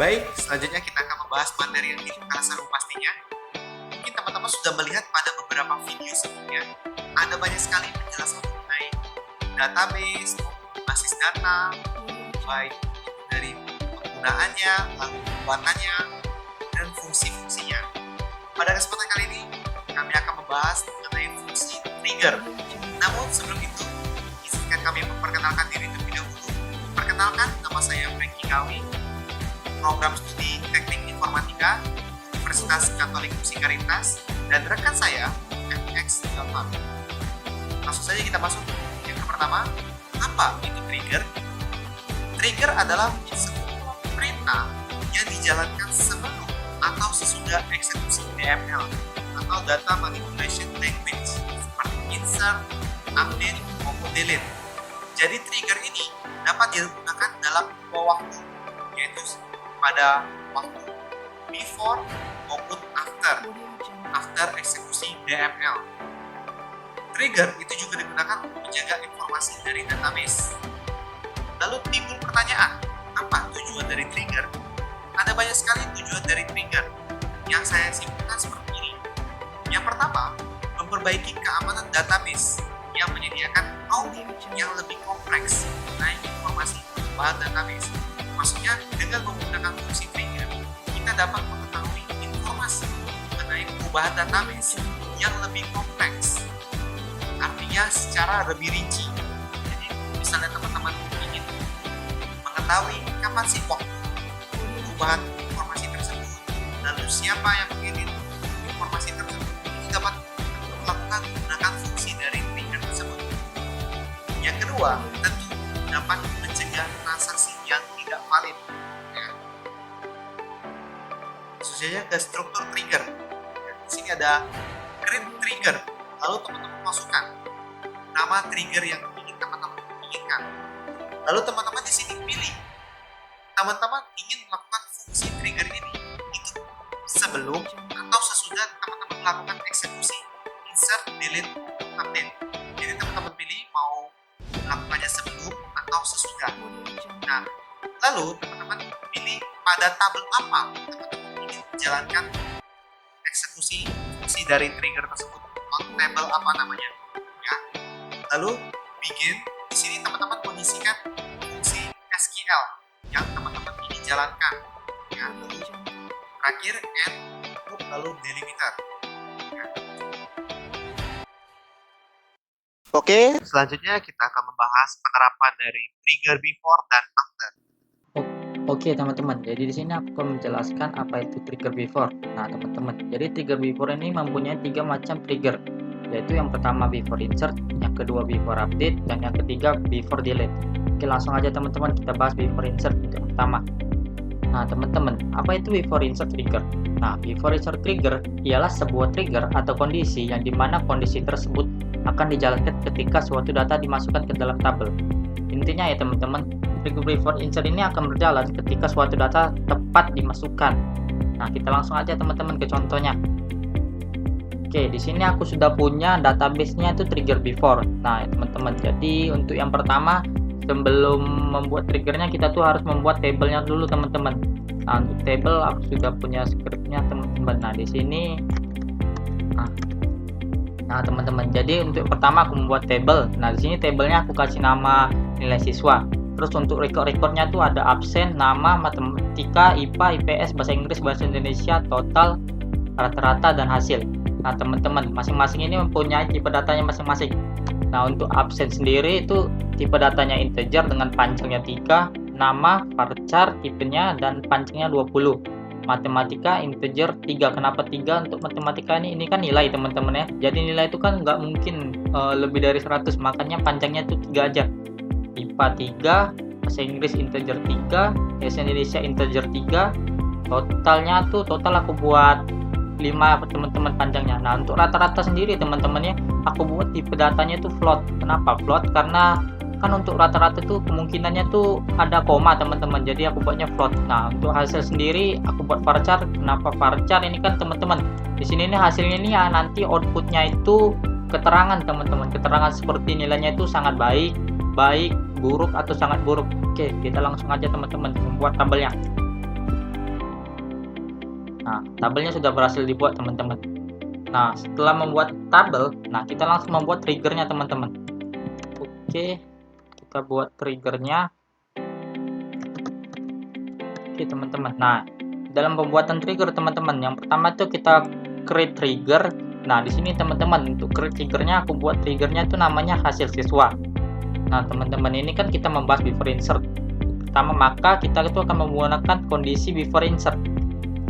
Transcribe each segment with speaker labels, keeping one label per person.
Speaker 1: Baik, selanjutnya kita akan membahas materi yang tidak kalah seru pastinya. Mungkin teman-teman sudah melihat pada beberapa video sebelumnya, ada banyak sekali penjelasan mengenai database, basis data, baik dari penggunaannya, lalu pembuatannya, dan fungsi-fungsinya. Pada kesempatan kali ini, kami akan membahas mengenai fungsi trigger. Namun sebelum itu, izinkan kami memperkenalkan diri terlebih dahulu. Perkenalkan, nama saya Franky Kawi, program studi Teknik Informatika Universitas Katolik Musikaritas, dan rekan saya FX Delta. Langsung saja kita masuk. Yang pertama, apa itu trigger? Trigger adalah sebuah perintah yang dijalankan sebelum atau sesudah eksekusi DML atau Data Manipulation Language seperti insert, update, maupun delete. Jadi trigger ini dapat digunakan dalam dua waktu, yaitu pada waktu before maupun after eksekusi DML. Trigger itu juga digunakan untuk menjaga informasi dari database. Lalu timbul pertanyaan, apa tujuan dari trigger? Ada banyak sekali tujuan dari trigger yang saya simpulkan seperti ini. Yang pertama, memperbaiki keamanan database yang menyediakan audit yang lebih kompleks mengenai informasi bahan database. Maksudnya, dengan menggunakan fungsi trigger, kita dapat mengetahui informasi mengenai perubahan database yang lebih kompleks. Artinya secara lebih rinci. Jadi, misalnya teman-teman ingin mengetahui kapan sih waktu perubahan informasi tersebut, lalu siapa yang mengedit informasi tersebut, itu dapat melakukan menggunakan fungsi dari trigger tersebut. Yang kedua, tentu dapat mencegah transaksi yang tidak valid. Ya. Sesuai ke struktur trigger. Ya, di sini ada create trigger. Lalu teman-teman masukkan nama trigger yang ingin teman-teman inginkan. Lalu teman-teman di sini pilih. Teman-teman ingin melakukan fungsi trigger ini itu sebelum atau sesudah teman-teman melakukan eksekusi insert, delete, update. Jadi teman-teman pilih mau melakukannya sebelum atau sesudah. Nah, lalu teman-teman pilih pada tabel apa teman-teman ingin menjalankan eksekusi fungsi dari trigger tersebut. Table apa namanya? Ya. Lalu begin. Di sini teman-teman mengisikan fungsi SQL yang teman-teman ingin jalankan. Ya. Lalu terakhir end, lalu delimiter. Ya. Oke, selanjutnya kita akan membahas penerapan dari trigger before dan after.
Speaker 2: Oke teman-teman, jadi di sini aku akan menjelaskan apa itu trigger before. Nah teman-teman, jadi trigger before ini mempunyai 3 macam trigger, yaitu yang pertama before insert, yang kedua before update, dan yang ketiga before delete. Oke, langsung aja teman-teman kita bahas before insert yang pertama. Nah teman-teman, apa itu before insert trigger? Nah, before insert trigger ialah sebuah trigger atau kondisi yang dimana kondisi tersebut akan dijalankan ketika suatu data dimasukkan ke dalam tabel. Intinya ya teman-teman, trigger before insert ini akan berjalan ketika suatu data tepat dimasukkan. Nah, kita langsung aja teman-teman ke contohnya. Oke, di sini aku sudah punya database-nya itu trigger before. Nah, teman-teman, jadi untuk yang pertama, sebelum membuat triggernya kita tuh harus membuat tabelnya dulu teman-teman. Nah, untuk table aku sudah punya scriptnya teman-teman. Nah, di sini Nah, teman-teman, jadi untuk pertama aku membuat table. Nah, di sini tabelnya aku kasih nama nilai siswa. Terus untuk record-recordnya tuh ada absen, nama, matematika, IPA, IPS, bahasa Inggris, bahasa Indonesia, total, rata-rata, dan hasil. Nah, teman-teman, masing-masing ini mempunyai tipe datanya masing-masing. Nah, untuk absen sendiri itu tipe datanya integer dengan panjangnya 3, nama, varchar, tipenya, dan panjangnya 20. Matematika integer 3. Kenapa 3? Untuk matematika ini kan nilai teman-teman ya. Jadi nilai itu kan nggak mungkin lebih dari 100, makanya panjangnya itu 3 aja. IPA 3, bahasa Inggris integer 3, bahasa Indonesia integer 3. Totalnya tuh total aku buat 5 teman-teman panjangnya. Nah, untuk rata-rata sendiri teman-teman ya, aku buat tipe datanya tuh float. Kenapa float? Karena kan untuk rata-rata tuh kemungkinannya tuh ada koma teman-teman, jadi aku buatnya float. Nah, untuk hasil sendiri aku buat varchar. Kenapa varchar? Ini kan teman-teman, di sini nih hasilnya nih ya, nanti outputnya itu keterangan teman-teman, keterangan seperti nilainya itu sangat baik, buruk, atau sangat buruk. Oke, kita langsung aja teman-teman membuat tabelnya. Nah, tabelnya sudah berhasil dibuat teman-teman. Nah, setelah membuat tabel, nah kita langsung membuat triggernya teman-teman. Oke, kita buat triggernya. Oke teman-teman. Nah, dalam pembuatan trigger teman-teman, yang pertama itu kita create trigger. Nah, di sini teman-teman untuk create triggernya aku buat triggernya itu namanya hasil siswa. Nah, teman-teman ini kan kita membahas before insert. Pertama, maka kita itu akan menggunakan kondisi before insert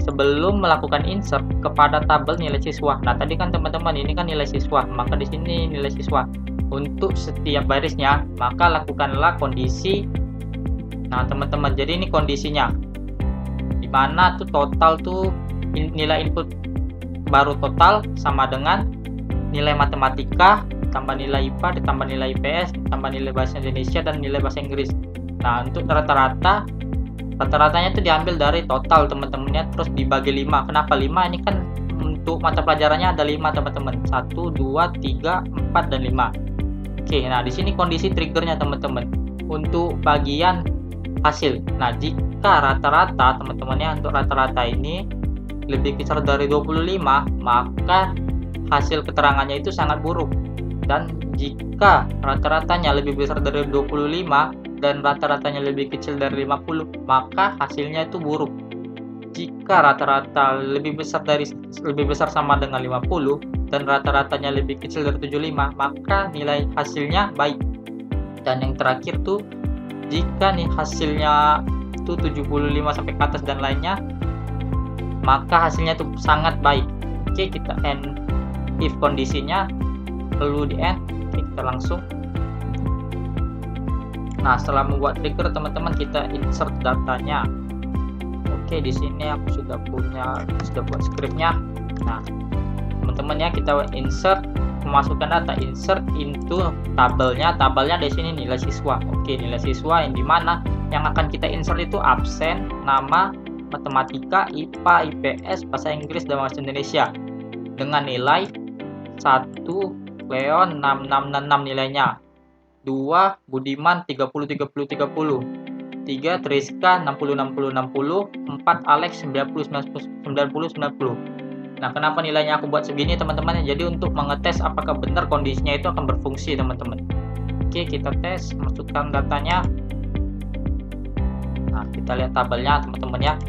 Speaker 2: sebelum melakukan insert kepada tabel nilai siswa. Nah, tadi kan teman-teman ini kan nilai siswa, maka di sini nilai siswa. Untuk setiap barisnya, maka lakukanlah kondisi. Nah, teman-teman, jadi ini kondisinya. Dimana tuh total tuh nilai input baru total sama dengan nilai matematika tambah nilai IPA ditambah nilai IPS tambah nilai bahasa Indonesia dan nilai bahasa Inggris. Nah, untuk rata-ratanya itu diambil dari total teman-temannya, terus dibagi 5. Kenapa 5? Ini kan untuk mata pelajarannya ada 5 teman-teman, 1 2 3 4 dan 5. Oke, nah di sini kondisi triggernya teman-teman untuk bagian hasil. Nah, jika rata-rata teman-temannya untuk rata-rata ini lebih besar dari 25, maka hasil keterangannya itu sangat buruk. Dan jika rata-ratanya lebih besar dari 25 dan rata-ratanya lebih kecil dari 50, maka hasilnya itu buruk. Jika rata-rata lebih besar sama dengan 50 dan rata-ratanya lebih kecil dari 75, maka nilai hasilnya baik. Dan yang terakhir tuh jika nih hasilnya itu 75 sampai ke atas dan lainnya, maka hasilnya itu sangat baik. Oke, kita end if kondisinya, lalu di end. Oke, kita langsung. Nah, setelah membuat trigger teman-teman, kita insert datanya. Oke, di sini aku sudah buat scriptnya. Nah, teman-teman ya, kita insert, memasukkan data, insert into tabelnya. Tabelnya di sini nilai siswa. Oke, nilai siswa yang dimana yang akan kita insert itu absen, nama, matematika, IPA, IPS, bahasa Inggris dan bahasa Indonesia dengan nilai 1 Leon 6666 nilainya, 2 Budiman 30 30 30, 3 Triska 60 60 60, 4 Alex 90 90 90. Nah, kenapa nilainya aku buat segini teman-teman? Jadi untuk mengetes apakah benar kondisinya itu akan berfungsi teman-teman. Oke, kita tes, masukkan datanya. Nah, kita lihat tabelnya teman-teman ya.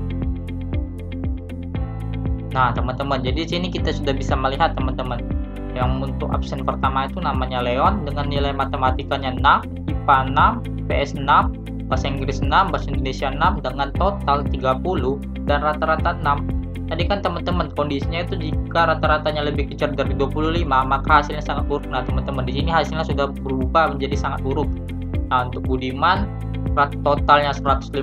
Speaker 2: Nah, teman-teman, jadi sini kita sudah bisa melihat teman-teman. Yang untuk absen pertama itu namanya Leon dengan nilai matematikanya 6, IPA 6, IPS 6, bahasa Inggris 6, bahasa Indonesia 6 dengan total 30 dan rata-rata 6. Tadi kan teman-teman kondisinya itu jika rata-ratanya lebih kecil dari 25, maka hasilnya sangat buruk. Nah, teman-teman, di sini hasilnya sudah berubah menjadi sangat buruk. Nah, untuk Budiman totalnya 150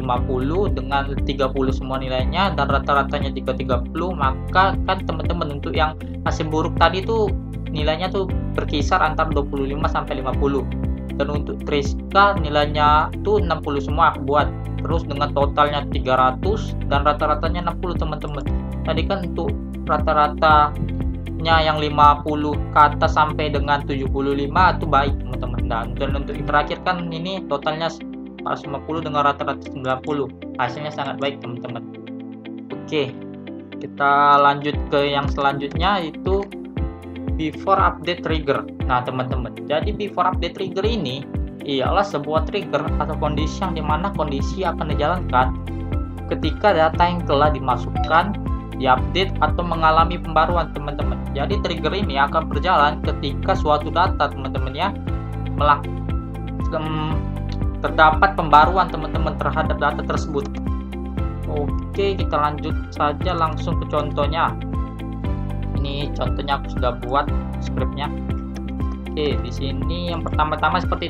Speaker 2: dengan 30 semua nilainya dan rata-ratanya 330, maka kan teman-teman untuk yang hasil buruk tadi tuh nilainya tuh berkisar antara 25 sampai 50. Dan untuk Triska nilainya tuh 60 semua aku buat. Terus dengan totalnya 300 dan rata-ratanya 60 teman-teman. Tadi kan untuk rata-ratanya yang 50 ke atas sampai dengan 75 itu baik teman-teman. Dan untuk yang terakhir kan ini totalnya 150 dengan rata-rata 90. Hasilnya sangat baik teman-teman. Oke, kita lanjut ke yang selanjutnya, itu before update trigger. Nah, teman-teman, jadi before update trigger ini ialah sebuah trigger atau kondisi yang dimana kondisi akan dijalankan ketika data yang telah dimasukkan, diupdate atau mengalami pembaruan teman-teman. Jadi trigger ini akan berjalan ketika suatu data teman-teman ya terdapat pembaruan teman-teman terhadap data tersebut. Oke, kita lanjut saja langsung ke contohnya. Ini contohnya aku sudah buat scriptnya. Oke, di sini yang pertama-tama seperti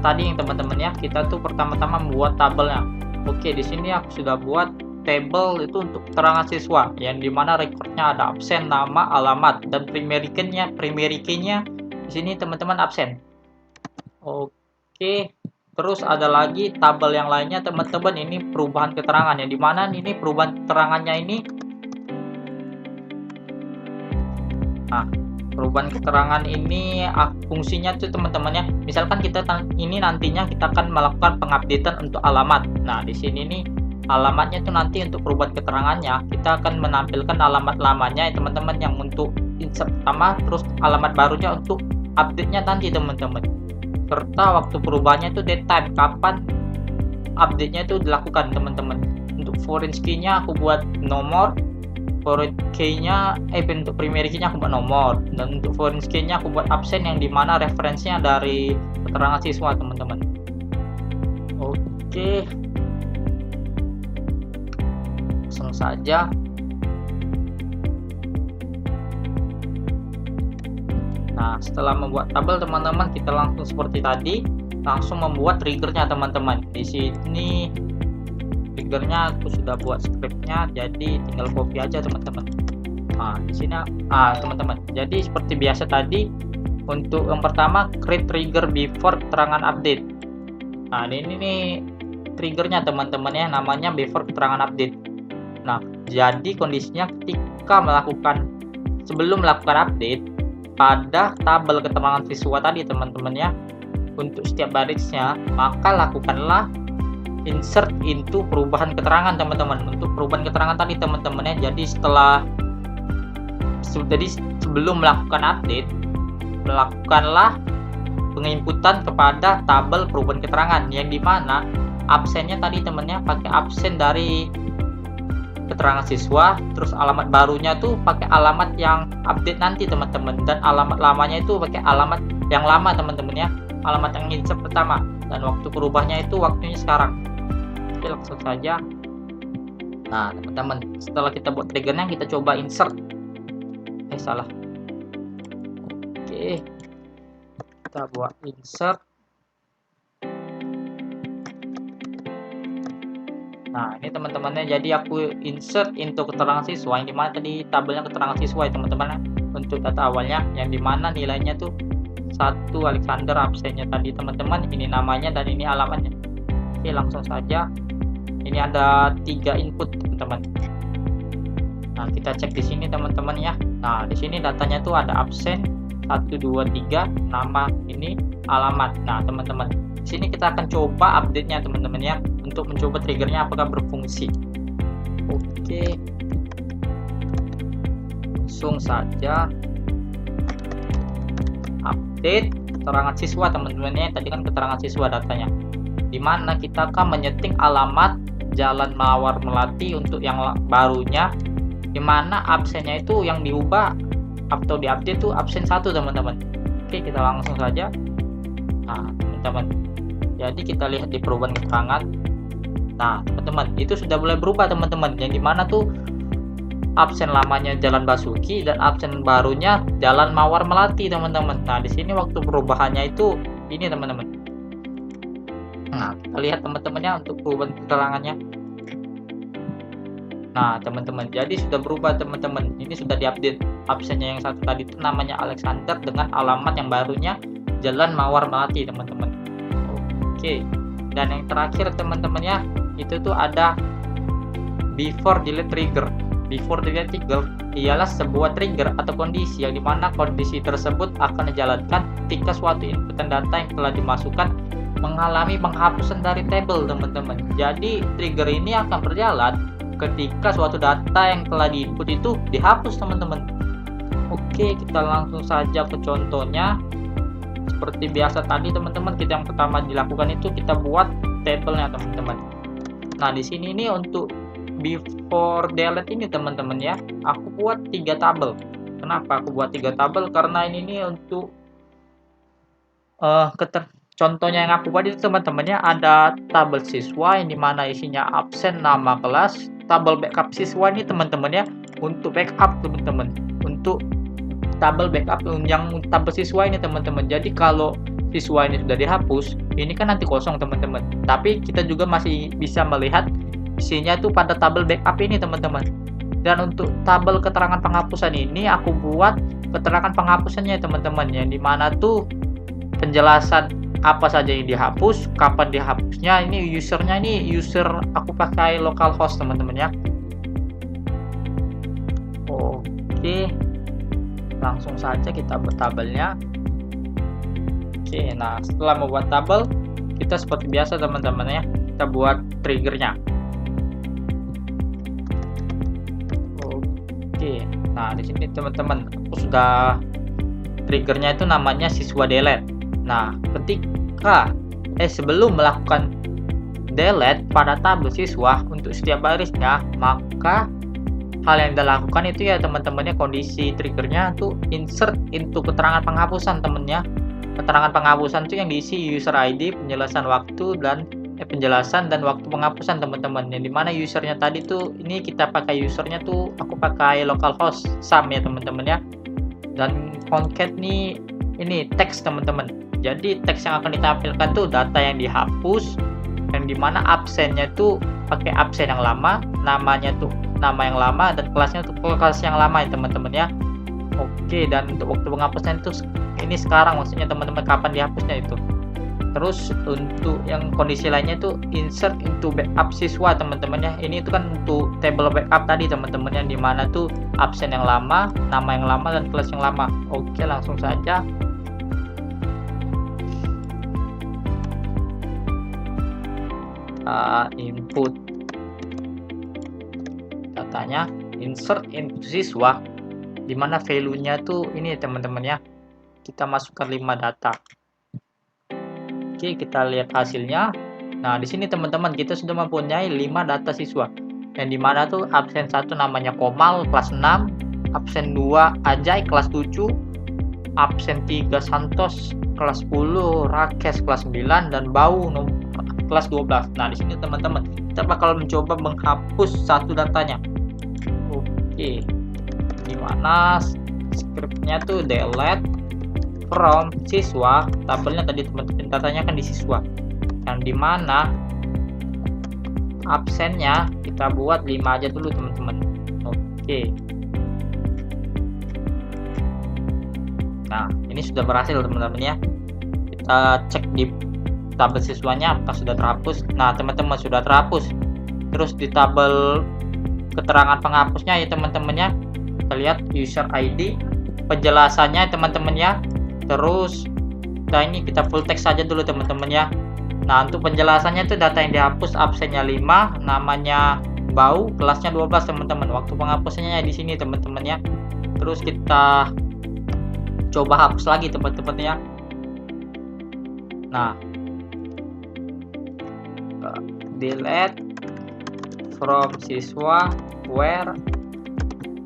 Speaker 2: tadi yang teman-teman ya, kita tuh pertama-tama membuat tabelnya. Oke, di sini aku sudah buat tabel itu untuk keterangan siswa yang dimana recordnya ada absen, nama, alamat, dan primary key-nya di sini teman-teman absen. Oke, terus ada lagi tabel yang lainnya teman-teman, ini perubahan keterangan yang dimana ini perubahan keterangannya ini. Nah, perubahan keterangan ini fungsinya tuh teman-teman ya. Misalkan kita ini nantinya kita akan melakukan pengupdatean untuk alamat. Nah, di sini nih alamatnya itu nanti untuk perubahan keterangannya kita akan menampilkan alamat lamanya ya teman-teman, yang untuk insert pertama, terus alamat barunya untuk update-nya nanti teman-teman, serta waktu perubahannya itu date time, kapan update-nya itu dilakukan teman-teman. Untuk foreign key-nya aku buat nomor, foreign key-nya untuk primary key-nya aku buat nomor, dan untuk foreign key-nya aku buat absen yang dimana referensinya dari keterangan siswa teman-teman. Oke, langsung saja. Nah, setelah membuat tabel teman-teman, kita langsung seperti tadi, langsung membuat triggernya teman-teman. Di sini triggernya aku sudah buat scriptnya, jadi tinggal copy aja teman-teman. Nah, di sini teman-teman. Jadi seperti biasa tadi, untuk yang pertama create trigger before keterangan update. Nah, ini nih triggernya teman-teman ya, namanya before keterangan update. Nah, jadi kondisinya ketika sebelum melakukan update pada tabel keterangan siswa tadi teman-teman ya, untuk setiap barisnya, maka lakukanlah insert into perubahan keterangan teman-teman. Untuk perubahan keterangan tadi teman-teman ya, jadi sebelum melakukan update, melakukanlah penginputan kepada tabel perubahan keterangan, yang dimana absennya tadi temennya pakai absen dari keterangan siswa, terus alamat barunya tuh pakai alamat yang update nanti teman-teman, dan alamat lamanya itu pakai alamat yang lama teman-teman ya, alamat yang insert pertama, dan waktu berubahnya itu waktunya sekarang. Oke, langsung saja. Nah teman-teman, setelah kita buat triggernya, kita coba insert. Salah. Oke, kita buat insert. Nah ini teman-temannya, jadi aku insert into keterangan siswa, yang dimana tadi tabelnya keterangan siswa ya teman-teman, untuk data awalnya, yang dimana nilainya tuh 1 Alexander, absennya tadi teman-teman, ini namanya dan ini alamatnya. Oke, langsung saja. Ini ada 3 input teman-teman. Nah kita cek di sini teman-teman ya. Nah di sini datanya tuh ada absen 1, 2, 3, nama, ini alamat. Nah teman-teman, di sini kita akan coba update-nya teman-teman ya, untuk mencoba triggernya apakah berfungsi. Oke, langsung saja update keterangan siswa teman-teman ya. Tadi kan keterangan siswa datanya, dimana kita akan menyeting alamat Jalan Mawar Melati untuk yang barunya, dimana absennya itu yang diubah atau diupdate tuh absen 1 teman-teman. Oke, kita langsung saja. Nah teman-teman, jadi kita lihat di perubahan keterangan. Nah teman-teman, itu sudah mulai berubah teman-teman, yang dimana tuh absen lamanya Jalan Basuki dan absen barunya Jalan Mawar Melati teman-teman. Nah di sini waktu perubahannya itu ini teman-teman. Nah kita lihat teman-temannya untuk perubahan keterangannya. Nah teman-teman, jadi sudah berubah teman-teman, ini sudah diupdate. Absennya yang satu tadi itu namanya Alexander dengan alamat yang barunya Jalan Mawar Melati teman-teman. Oke, dan yang terakhir teman-teman ya, itu tuh ada before delete trigger. Before delete trigger ialah sebuah trigger atau kondisi, yang dimana kondisi tersebut akan dijalankan ketika suatu inputan data yang telah dimasukkan mengalami penghapusan dari tabel teman-teman. Jadi trigger ini akan berjalan ketika suatu data yang telah diinput itu dihapus teman-teman. Oke, kita langsung saja ke contohnya. Seperti biasa tadi teman-teman, kita yang pertama dilakukan itu kita buat tabelnya teman-teman. Nah di sini ini untuk before delete ini teman-teman ya, aku buat 3 tabel. Kenapa aku buat 3 tabel? Karena ini nih untuk contohnya yang aku buat itu teman-temannya ada tabel siswa, yang dimana isinya absen, nama kelas, tabel backup siswa ini teman-teman ya, untuk backup teman-teman, untuk tabel backup yang tabel siswa ini teman-teman. Jadi kalau siswa ini sudah dihapus, ini kan nanti kosong teman-teman, tapi kita juga masih bisa melihat isinya tuh pada tabel backup ini teman-teman. Dan untuk tabel keterangan penghapusan ini aku buat keterangan penghapusannya teman-teman, yang dimana tuh penjelasan apa saja yang dihapus, kapan dihapusnya, ini usernya, ini user aku pakai localhost teman-teman ya. Oke, langsung saja kita buat tabelnya. Oke, nah setelah membuat tabel, kita seperti biasa teman-teman ya, kita buat triggernya. Nah, di sini teman-teman aku sudah triggernya itu namanya siswa delete. Nah, ketika sebelum melakukan delete pada tabel siswa untuk setiap barisnya, maka hal yang dilakukan itu ya teman-temannya, kondisi triggernya tuh insert into keterangan penghapusan temennya. Keterangan penghapusan itu yang diisi user ID, penjelasan waktu dan penjelasan dan waktu penghapusan teman-teman. Yang dimana usernya tadi tuh, ini kita pakai usernya tuh aku pakai localhost sum ya teman-teman ya. Dan concat nih ini teks teman-teman. Jadi teks yang akan ditampilkan tuh data yang dihapus, yang dimana absennya tuh pakai absen yang lama, namanya tuh nama yang lama, dan kelasnya tuh kelas yang lama ya teman-teman ya. Oke, dan untuk waktu penghapusnya itu ini sekarang, maksudnya teman-teman kapan dihapusnya itu. Terus untuk yang kondisi lainnya itu insert into backup siswa teman-teman ya. Ini itu kan untuk table backup tadi teman-teman, yang dimana tuh absen yang lama, nama yang lama, dan kelas yang lama. Oke, langsung saja. Input datanya, insert into siswa, dimana value-nya tuh ini teman-teman ya, kita masukkan 5 data. Oke, kita lihat hasilnya. Nah, di sini teman-teman kita sudah mempunyai 5 data siswa, yang dimana tuh absen 1 namanya Komal kelas 6, absen 2 Ajay kelas 7, absen 3 Santos kelas 10, Rakes kelas 9, dan Bau kelas 12. Nah, di sini teman-teman kita bakal mencoba menghapus satu datanya. Oke, dimana scriptnya tuh delete from siswa, tabelnya tadi teman-teman datanya kan di siswa, yang dimana absennya kita buat 5 aja dulu teman-teman. Oke, nah ini sudah berhasil teman-teman ya. Kita cek di tabel siswanya apakah sudah terhapus. Nah teman-teman sudah terhapus. Terus di tabel keterangan penghapusnya ya teman-teman ya, kita lihat user ID, penjelasannya teman-teman ya. Terus nah ini kita full text saja dulu teman-teman ya. Nah untuk penjelasannya itu data yang dihapus absennya 5, namanya Bau, kelasnya 12 teman-teman. Waktu penghapusnya di sini teman-teman ya. Terus kita coba hapus lagi teman-teman ya. Nah, delete from siswa where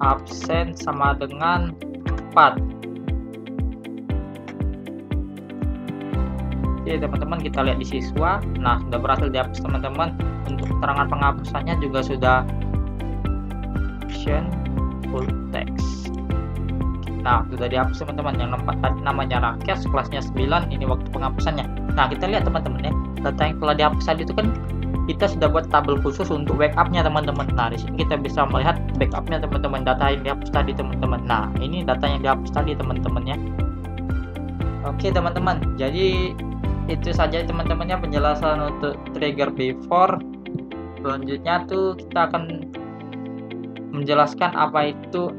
Speaker 2: absen sama dengan 4. Oke teman-teman, kita lihat di siswa. Nah sudah berhasil dihapus teman-teman. Untuk keterangan penghapusannya juga sudah option full text. Nah sudah dihapus teman-teman. Yang 4 tadi namanya Rakes, kelasnya 9, ini waktu penghapusannya. Nah kita lihat teman-teman ya, data yang telah dihapus tadi itu kan kita sudah buat tabel khusus untuk backupnya teman-teman. Nah di sini kita bisa melihat backupnya teman-teman, data yang dihapus tadi teman-teman. Nah ini data yang dihapus tadi teman-teman ya. Oke teman-teman, jadi itu saja teman-teman ya penjelasan untuk trigger before. Selanjutnya tuh kita akan menjelaskan apa itu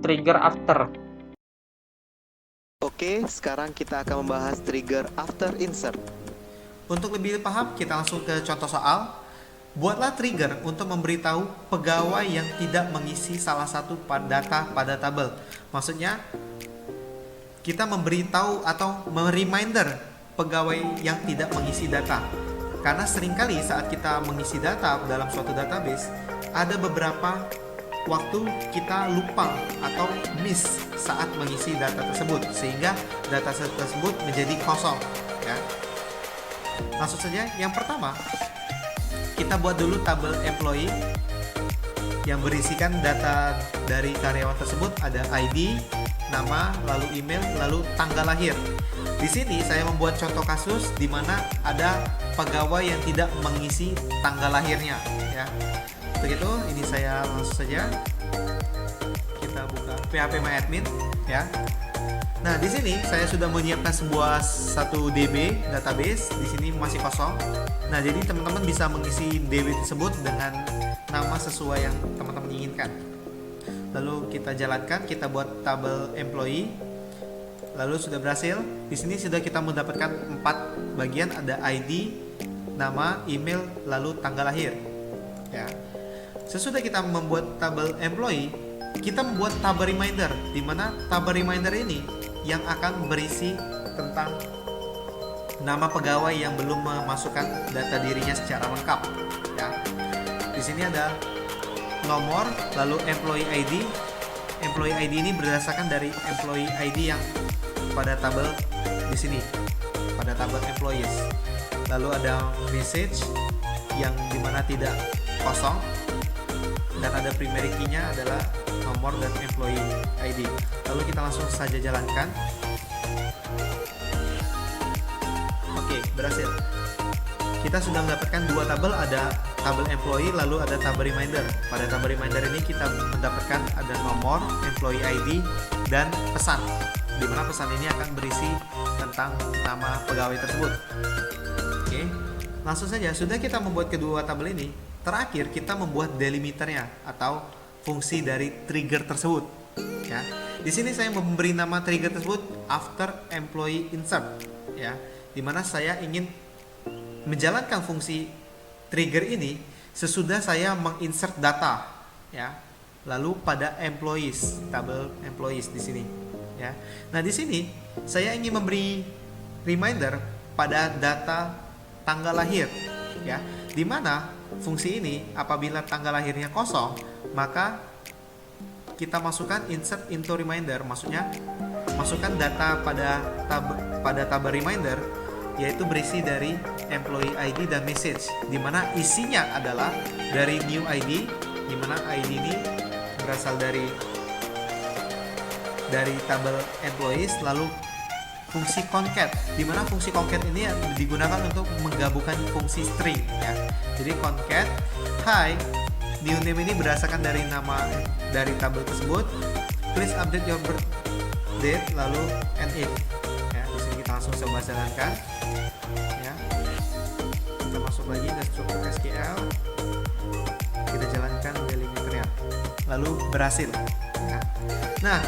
Speaker 2: trigger after.
Speaker 1: Oke, sekarang kita akan membahas trigger after insert. Untuk lebih paham, kita langsung ke contoh soal. Buatlah trigger untuk memberitahu pegawai yang tidak mengisi salah satu data pada tabel. Maksudnya, kita memberitahu atau mereminder pegawai yang tidak mengisi data. Karena seringkali saat kita mengisi data dalam suatu database, ada beberapa waktu kita lupa atau miss saat mengisi data tersebut, sehingga data tersebut menjadi kosong ya. Langsung saja, yang pertama kita buat dulu tabel employee yang berisikan data dari karyawan tersebut. Ada ID, nama, lalu email, lalu tanggal lahir. Di sini saya membuat contoh kasus di mana ada pegawai yang tidak mengisi tanggal lahirnya ya. Begitu, ini saya langsung saja kita buka phpMyAdmin ya. Nah, di sini saya sudah menyiapkan satu DB database. Di sini masih kosong. Nah, jadi teman-teman bisa mengisi DB tersebut dengan nama sesuai yang teman-teman inginkan. Lalu kita jalankan, kita buat tabel employee. Lalu sudah berhasil. Di sini sudah kita mendapatkan 4 bagian, ada ID, nama, email, lalu tanggal lahir. Ya. Sesudah kita membuat tabel employee, kita membuat tabel reminder, di mana tabel reminder ini yang akan berisi tentang nama pegawai yang belum memasukkan data dirinya secara lengkap. Ya. Di sini ada nomor, lalu employee ID. Employee ID ini berdasarkan dari employee ID yang pada tabel di sini, pada tabel employees. Lalu ada message yang dimana tidak kosong, dan ada primary key-nya adalah nomor dan employee ID. Lalu kita langsung saja jalankan. Oke, berhasil. Kita sudah mendapatkan dua tabel, ada tabel employee lalu ada tabel reminder. Pada tabel reminder ini kita mendapatkan ada nomor, employee ID, dan pesan, di mana pesan ini akan berisi tentang nama pegawai tersebut. Oke, langsung saja. Sudah kita membuat kedua tabel ini, terakhir kita membuat delimiternya atau fungsi dari trigger tersebut. Ya, di sini saya memberi nama trigger tersebut after employee insert. Ya, di mana saya ingin menjalankan fungsi trigger ini sesudah saya menginsert data. Ya, lalu pada employees, tabel employees di sini. Ya, nah di sini saya ingin memberi reminder pada data tanggal lahir, ya, di mana fungsi ini apabila tanggal lahirnya kosong, maka kita masukkan insert into reminder, maksudnya masukkan data pada tabel reminder, yaitu berisi dari employee ID dan message, di mana isinya adalah dari new ID, di mana ID ini berasal dari tabel employees, lalu fungsi concat, di mana fungsi concat ini digunakan untuk menggabungkan fungsi string, ya. Jadi concat, hi, new name ini berdasarkan dari nama dari tabel tersebut. Please update your birth date, lalu and if. Ya, di sini kita langsung coba jalankan. Ya, kita masuk lagi ke struktur SQL, kita jalankan delimiternya, lalu berhasil. Ya. Nah,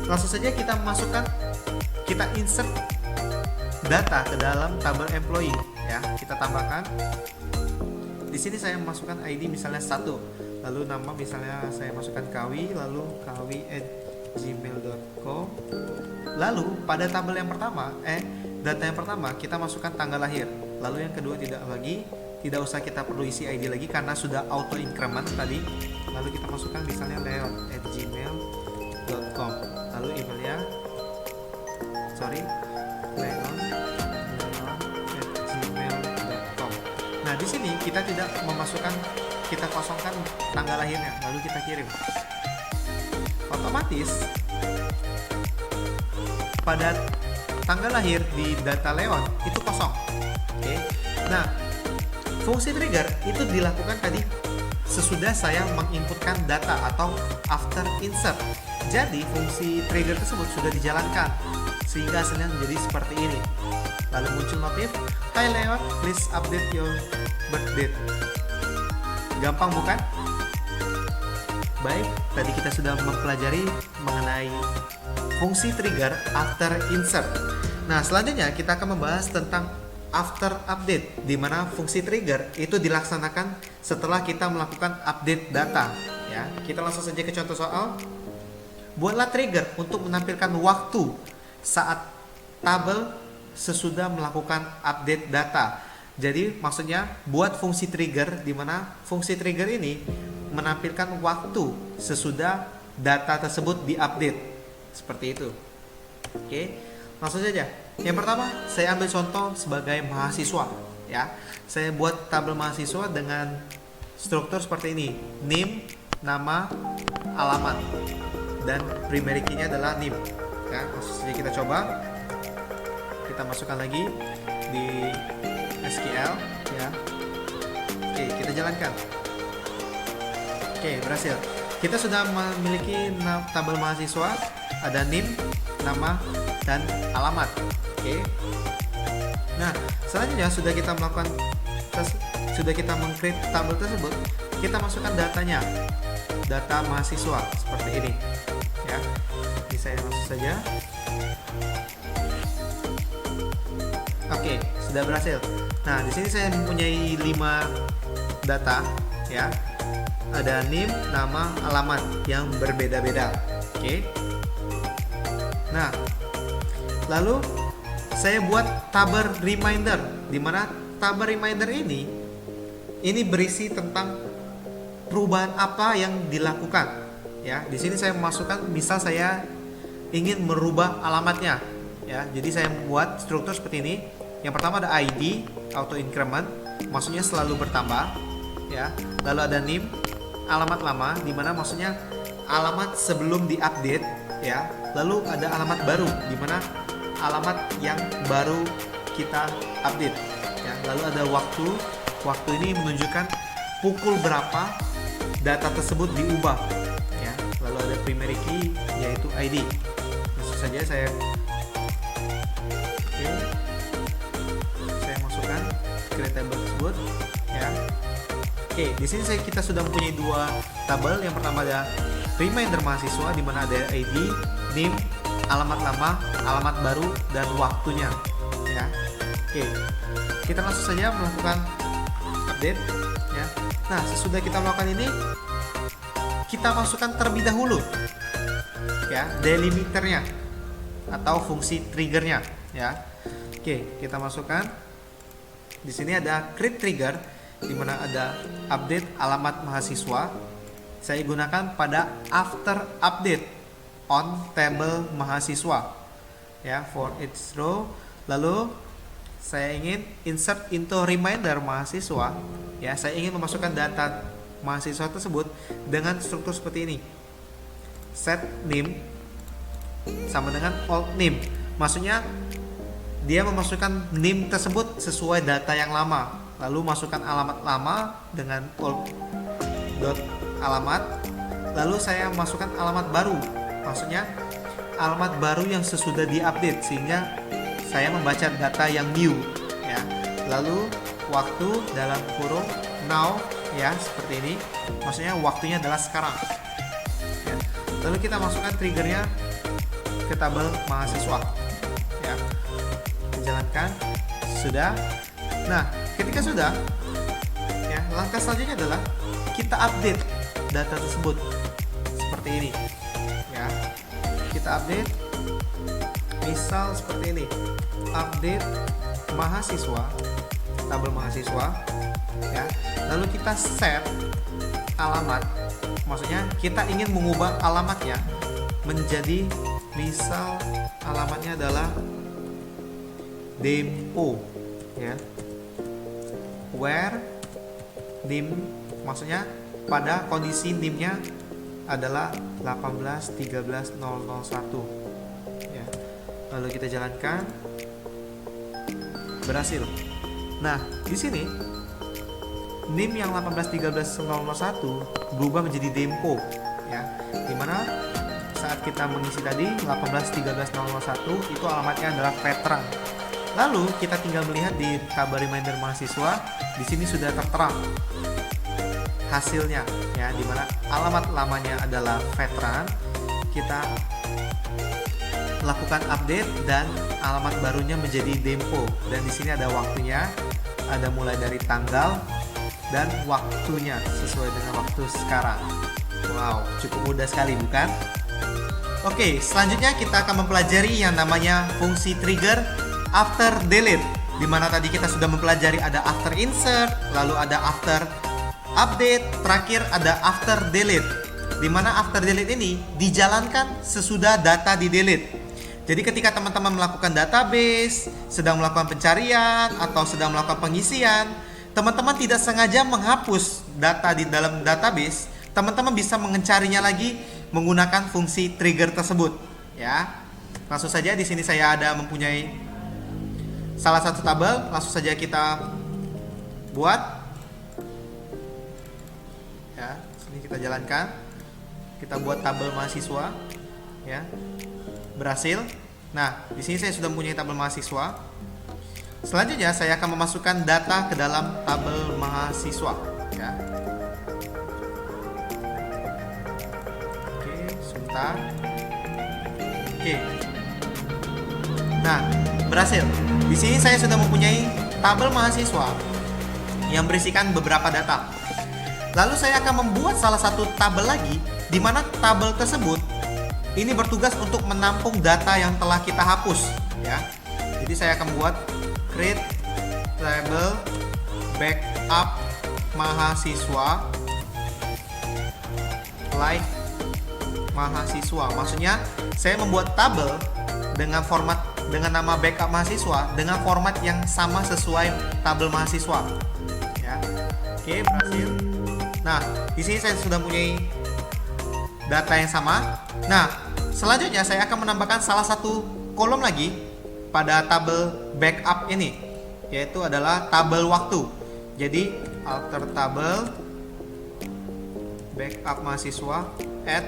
Speaker 1: langsung saja kita masukkan, kita insert data ke dalam tabel employee, ya. Kita tambahkan. Di sini saya masukkan ID misalnya 1, lalu nama misalnya saya masukkan Kawi, lalu kawi@gmail.com. Lalu pada tabel yang pertama, data yang pertama kita masukkan tanggal lahir. Lalu yang kedua tidak usah kita perlu isi ID lagi karena sudah auto increment tadi. Lalu kita masukkan misalnya leon@gmail.com. Lalu emailnya leon@gmail.com. Nah, di sini kita tidak memasukkan, kita kosongkan tanggal lahirnya, lalu kita kirim. Otomatis pada tanggal lahir di data Leon itu kosong. Oke. Nah, fungsi trigger itu dilakukan tadi sesudah saya menginputkan data atau after insert. Jadi fungsi trigger tersebut sudah dijalankan sehingga hasilnya menjadi seperti ini. Lalu muncul notif, "Hi Leon, please update your birth date." Gampang bukan? Baik, tadi kita sudah mempelajari mengenai fungsi trigger after insert. Nah, selanjutnya kita akan membahas tentang after update, di mana fungsi trigger itu dilaksanakan setelah kita melakukan update data. Ya, kita langsung saja ke contoh soal. Buatlah trigger untuk menampilkan waktu saat tabel sesudah melakukan update data. Jadi maksudnya buat fungsi trigger, di mana fungsi trigger ini menampilkan waktu sesudah data tersebut diupdate. Seperti itu. Oke, langsung saja. Yang pertama, saya ambil contoh sebagai mahasiswa, ya. Saya buat tabel mahasiswa dengan struktur seperti ini: name, nama, alamat, dan primary key-nya adalah name. Ya, langsung saja kita coba. Kita masukkan lagi di SQL, ya. Oke, kita jalankan. Oke, berhasil. Kita sudah memiliki tabel mahasiswa, ada name, nama, dan alamat. Oke. Nah, selanjutnya sudah kita meng-create tabel tersebut, kita masukkan datanya, data mahasiswa seperti ini, ya. Ini saya langsung saja. Oke, sudah berhasil. Nah, di sini saya mempunyai 5 data, ya. Ada NIM, nama, alamat yang berbeda-beda. Oke. Nah, lalu saya buat tabel reminder, di mana tabel reminder ini berisi tentang perubahan apa yang dilakukan. Ya, di sini saya memasukkan, misal saya ingin merubah alamatnya. Ya, jadi saya membuat struktur seperti ini. Yang pertama ada ID, auto increment, maksudnya selalu bertambah. Ya, lalu ada NIM, alamat lama, di mana maksudnya alamat sebelum diupdate. Ya, lalu ada alamat baru, di mana alamat yang baru kita update. Ya, lalu ada waktu ini menunjukkan pukul berapa data tersebut diubah. Ya, lalu ada primary key yaitu ID. Langsung saja saya masukkan ke table tersebut. Ya, oke, di sini kita sudah mempunyai dua tabel. Yang pertama ada reminder mahasiswa, di mana ada ID, NIM, alamat lama, alamat baru, dan waktunya. Ya, oke, kita langsung saja melakukan update. Ya, nah sesudah kita melakukan ini, kita masukkan terlebih dahulu ya delimiternya atau fungsi triggernya. Ya, oke, kita masukkan. Di sini ada create trigger, di mana ada update alamat mahasiswa. Saya gunakan pada after update on table mahasiswa. Ya, for each row. Lalu saya ingin insert into reminder mahasiswa. Ya, saya ingin memasukkan data mahasiswa tersebut dengan struktur seperti ini. Set name sama dengan old name. Maksudnya dia memasukkan name tersebut sesuai data yang lama. Lalu masukkan alamat lama dengan old dot alamat. Lalu saya masukkan alamat baru. Maksudnya alamat baru yang sesudah diupdate, sehingga saya membaca data yang new. Ya. Lalu waktu dalam kurung now, ya, seperti ini. Maksudnya waktunya adalah sekarang. Ya. Lalu kita masukkan triggernya ke tabel mahasiswa. Ya. Jalankan. Sudah. Nah, ketika sudah, ya, langkah selanjutnya adalah kita update data tersebut seperti ini. Ya, kita update. Misal seperti ini. Update mahasiswa, tabel mahasiswa. Ya. Lalu kita set alamat. Maksudnya kita ingin mengubah alamatnya menjadi, misal alamatnya adalah depo, ya, where nim, maksudnya pada kondisi nimnya adalah 18.13.001. Ya. Lalu kita jalankan, berhasil. Nah, di sini nim yang 18.13.001 berubah menjadi dempo, ya, dimana saat kita mengisi tadi 18.13.001 itu alamatnya adalah veteran. Lalu kita tinggal melihat di tabel reminder mahasiswa, di sini sudah tertera hasilnya, ya, dimana alamat lamanya adalah veteran. Kita lakukan update dan alamat barunya menjadi dempo, dan di sini ada waktunya, ada mulai dari tanggal dan waktunya sesuai dengan waktu sekarang. Wow, cukup mudah sekali, bukan? Oke, selanjutnya kita akan mempelajari yang namanya fungsi trigger after delete, di mana tadi kita sudah mempelajari ada after insert, lalu ada after update, terakhir ada after delete, di mana after delete ini dijalankan sesudah data di delete. Jadi ketika teman-teman melakukan database, sedang melakukan pencarian atau sedang melakukan pengisian, teman-teman tidak sengaja menghapus data di dalam database, teman-teman bisa mencarinya lagi menggunakan fungsi trigger tersebut, ya. Langsung saja di sini saya ada mempunyai salah satu tabel, langsung saja kita buat. Ya, sini kita jalankan. Kita buat tabel mahasiswa, ya. Berhasil. Nah, di sini saya sudah mempunyai tabel mahasiswa. Selanjutnya saya akan memasukkan data ke dalam tabel mahasiswa, ya. Oke, sebentar. Oke. Nah, berhasil. Di sini saya sudah mempunyai tabel mahasiswa yang berisikan beberapa data. Lalu saya akan membuat salah satu tabel lagi, di mana tabel tersebut ini bertugas untuk menampung data yang telah kita hapus, ya. Jadi saya akan buat create table backup mahasiswa like mahasiswa. Maksudnya saya membuat tabel dengan nama backup mahasiswa dengan format yang sama sesuai tabel mahasiswa. Ya. Oke, berhasil. Nah, di sini saya sudah punya data yang sama. Nah, selanjutnya saya akan menambahkan salah satu kolom lagi pada tabel backup ini, yaitu adalah tabel waktu. Jadi alter tabel backup mahasiswa add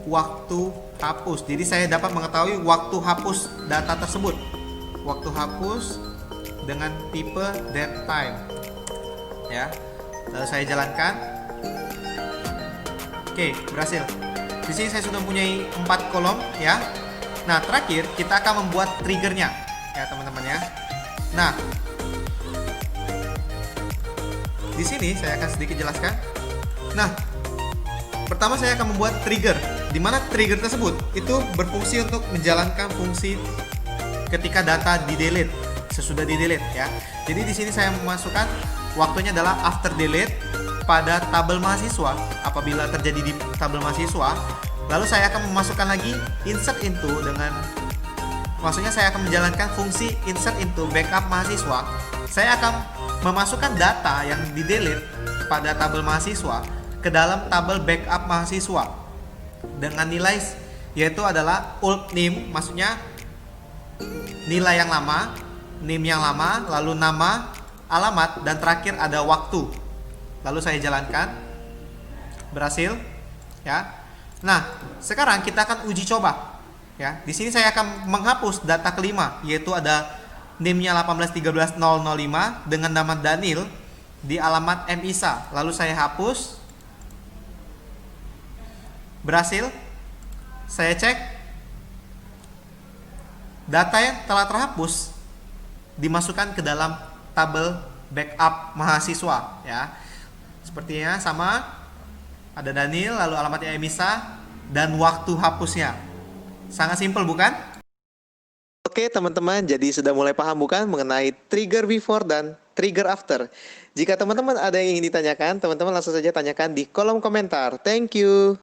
Speaker 1: waktu hapus. Jadi saya dapat mengetahui waktu hapus data tersebut. Waktu hapus dengan tipe date time. Ya. Lalu saya jalankan. Oke, berhasil. Di sini saya sudah mempunyai 4 kolom, ya. Nah, terakhir kita akan membuat triggernya, ya teman-teman ya. Nah, di sini saya akan sedikit jelaskan. Nah, pertama saya akan membuat trigger, di mana trigger tersebut itu berfungsi untuk menjalankan fungsi ketika data di delete, sesudah di delete, ya. Jadi di sini saya memasukkan waktunya adalah after delete pada tabel mahasiswa. Apabila terjadi di tabel mahasiswa, lalu saya akan memasukkan lagi insert into dengan, maksudnya saya akan menjalankan fungsi insert into backup mahasiswa. Saya akan memasukkan data yang di delete pada tabel mahasiswa ke dalam tabel backup mahasiswa dengan nilai, yaitu adalah old name, maksudnya nilai yang lama, name yang lama, lalu nama, alamat, dan terakhir ada waktu. Lalu saya jalankan, berhasil, ya. Nah, sekarang kita akan uji coba, ya. Di sini saya akan menghapus data kelima, yaitu ada name-nya 1813005 dengan nama Daniel di alamat M Isa. Lalu saya hapus, berhasil. Saya cek, data yang telah terhapus dimasukkan ke dalam tabel backup mahasiswa, ya. Sepertinya sama, ada Daniel, lalu alamatnya Emisa, dan waktu hapusnya. Sangat simpel, bukan? Oke teman-teman, jadi sudah mulai paham bukan mengenai trigger before dan trigger after. Jika teman-teman ada yang ingin ditanyakan, teman-teman langsung saja tanyakan di kolom komentar. Thank you.